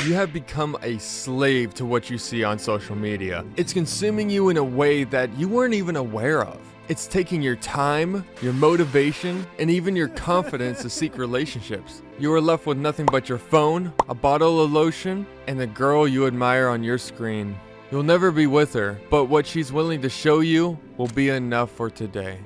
You have become a slave to what you see on social media. It's consuming you in a way that you weren't even aware of. It's taking your time, your motivation, and even your confidence to seek relationships. You are left with nothing but your phone, a bottle of lotion, and the girl you admire on your screen. You'll never be with her, but what she's willing to show you will be enough for today.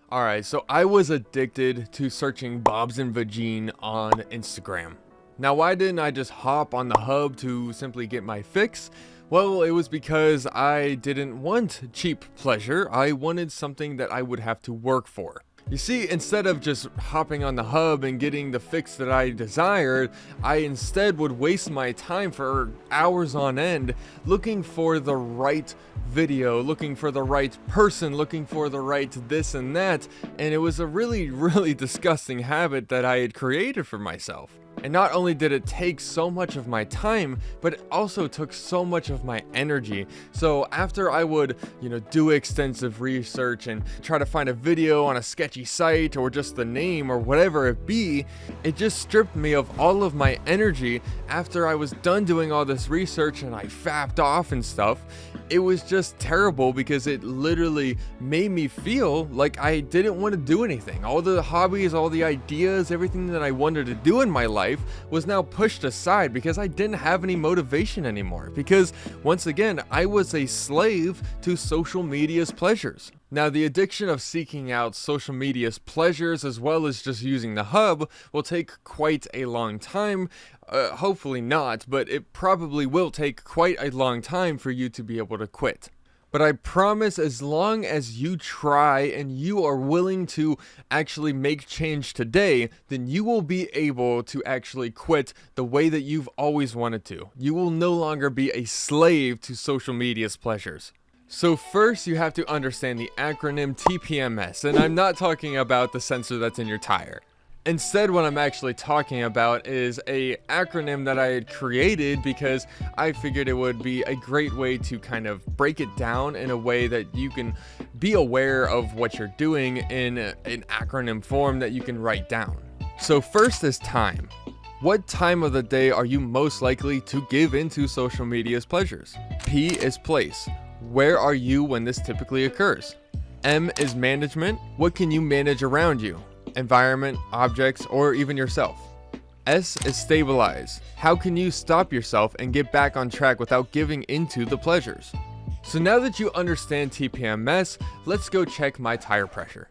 Alright, so I was addicted to searching 𝙤𝙤𝙤𝙠 on Instagram. Now, why didn't I just hop on the hub to simply get my fix? Well, it was because I didn't want cheap pleasure. I wanted something that I would have to work for. You see, instead of just hopping on the hub and getting the fix that I desired, I instead would waste my time for hours on end looking for the right video, looking for the right person, looking for the right this and that, and it was a really disgusting habit that I had created for myself. And not only did it take so much of my time, but it also took so much of my energy. So after I would, do extensive research and try to find a video on a sketchy site or just the name or whatever it be, it just stripped me of all of my energy. After I was done doing all this research and I fapped off and stuff, it was just terrible because it literally made me feel like I didn't want to do anything. All the hobbies, all the ideas, everything that I wanted to do in my life was now pushed aside because I didn't have any motivation anymore. Because once again, I was a slave to social media's pleasures. Now, the addiction of seeking out social media's pleasures as well as just using the hub will take quite a long time. Hopefully not, but it probably will take quite a long time for you to be able to quit. But I promise, as long as you try and you are willing to actually make change today, then you will be able to actually quit the way that you've always wanted to. You will no longer be a slave to social media's pleasures. So first, you have to understand the acronym TPMS, and I'm not talking about the sensor that's in your tire. Instead, what I'm actually talking about is a acronym that I had created because I figured it would be a great way to kind of break it down in a way that you can be aware of what you're doing in an acronym form that you can write down. So first is time. What time of the day are you most likely to give into social media's pleasures? P is place. Where are you when this typically occurs? M is management. What can you manage around you? Environment, objects, or even yourself. S is stabilize. How can you stop yourself and get back on track without giving into the pleasures? So now that you understand TPMS, let's go check my tire pressure.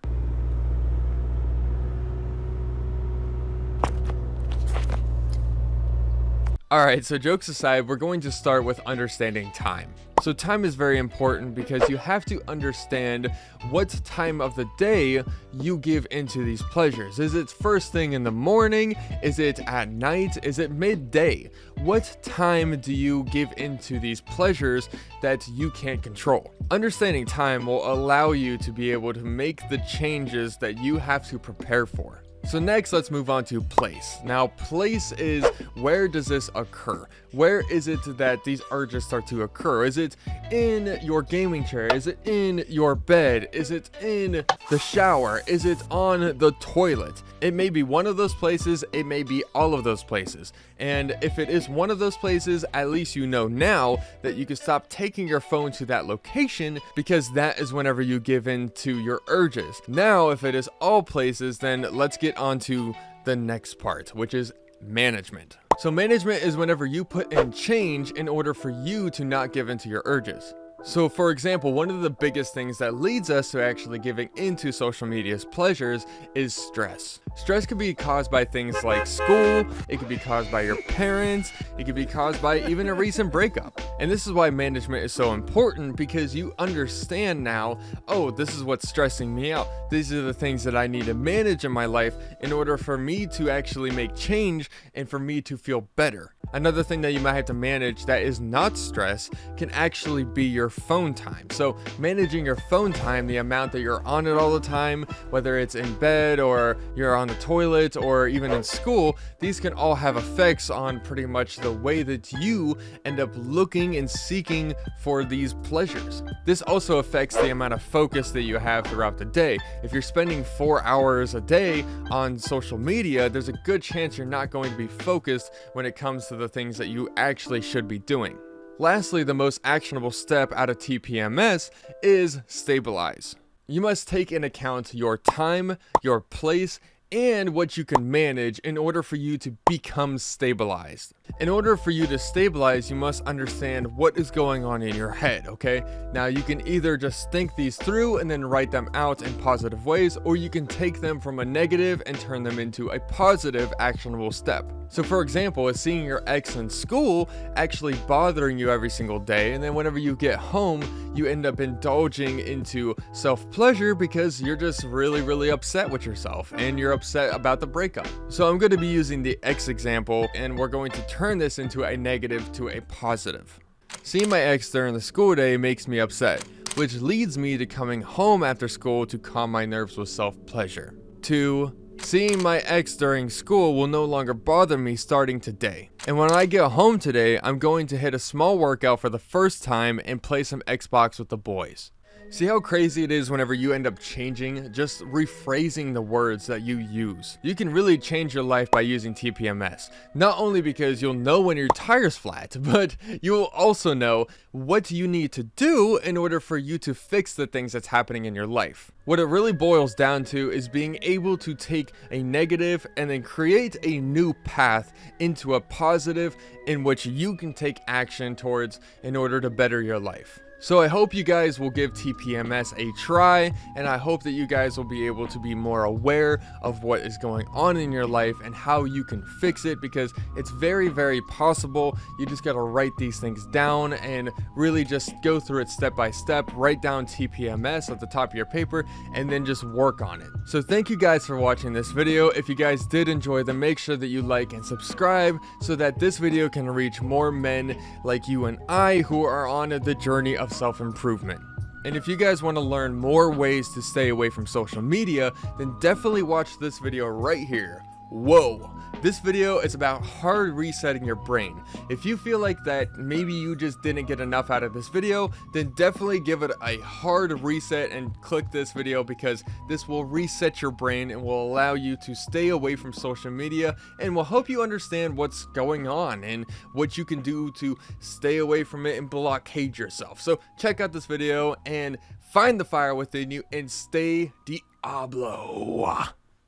Alright, so jokes aside, we're going to start with understanding time. So time is very important because you have to understand what time of the day you give into these pleasures. Is it first thing in the morning? Is it at night? Is it midday? What time do you give into these pleasures that you can't control? Understanding time will allow you to be able to make the changes that you have to prepare for. So next, let's move on to place. Now, place is where does this occur? Where is it that these urges start to occur? Is it in your gaming chair? Is it in your bed? Is it in the shower? Is it on the toilet? It may be one of those places. It may be all of those places. And if it is one of those places, at least you know now that you can stop taking your phone to that location because that is whenever you give in to your urges. Now, if it is all places, then let's get on to the next part, which is management. So management is whenever you put in change in order for you to not give in to your urges. So for example, one of the biggest things that leads us to actually giving into social media's pleasures is stress. Stress can be caused by things like school, it could be caused by your parents, it could be caused by even a recent breakup. And this is why management is so important, because you understand now, oh, this is what's stressing me out. These are the things that I need to manage in my life in order for me to actually make change and for me to feel better. Another thing that you might have to manage that is not stress can actually be your phone time. So managing your phone time, the amount that you're on it all the time, whether it's in bed or you're on the toilet or even in school, these can all have effects on pretty much the way that you end up looking and seeking for these pleasures. This also affects the amount of focus that you have throughout the day. If you're spending 4 hours a day on social media, there's a good chance you're not going to be focused when it comes to the things that you actually should be doing. Lastly, the most actionable step out of TPMS is stabilize. You must take into account your time, your place, and what you can manage in order for you to become stabilized. In order for you to stabilize, you must understand what is going on in your head, okay? Now, you can either just think these through and then write them out in positive ways, or you can take them from a negative and turn them into a positive actionable step. So for example, is seeing your ex in school actually bothering you every single day, and then whenever you get home, you end up indulging into self-pleasure because you're just really upset with yourself and you're upset about the breakup. So I'm going to be using the ex example, and we're going to turn this into a negative to a positive. Seeing my ex during the school day makes me upset, which leads me to coming home after school to calm my nerves with self-pleasure. 2. Seeing my ex during school will no longer bother me starting today. And when I get home today, I'm going to hit a small workout for the first time and play some Xbox with the boys. See how crazy it is whenever you end up changing, just rephrasing the words that you use. You can really change your life by using TPMS. Not only because you'll know when your tire's flat, but you will also know what you need to do in order for you to fix the things that's happening in your life. What it really boils down to is being able to take a negative and then create a new path into a positive in which you can take action towards in order to better your life. So I hope you guys will give TPMS a try, and I hope that you guys will be able to be more aware of what is going on in your life and how you can fix it, because it's very possible. You just got to write these things down and really just go through it step by step. Write down TPMS at the top of your paper and then just work on it. So thank you guys for watching this video. If you guys did enjoy them, make sure that you like and subscribe so that this video can reach more men like you and I who are on the journey of self-improvement. And if you guys want to learn more ways to stay away from social media, then definitely watch this video right here. Whoa! This video is about hard resetting your brain. If you feel like that maybe you just didn't get enough out of this video, then definitely give it a hard reset and click this video, because this will reset your brain and will allow you to stay away from social media and will help you understand what's going on and what you can do to stay away from it and blockade yourself. So check out this video and find the fire within you and stay Diablo.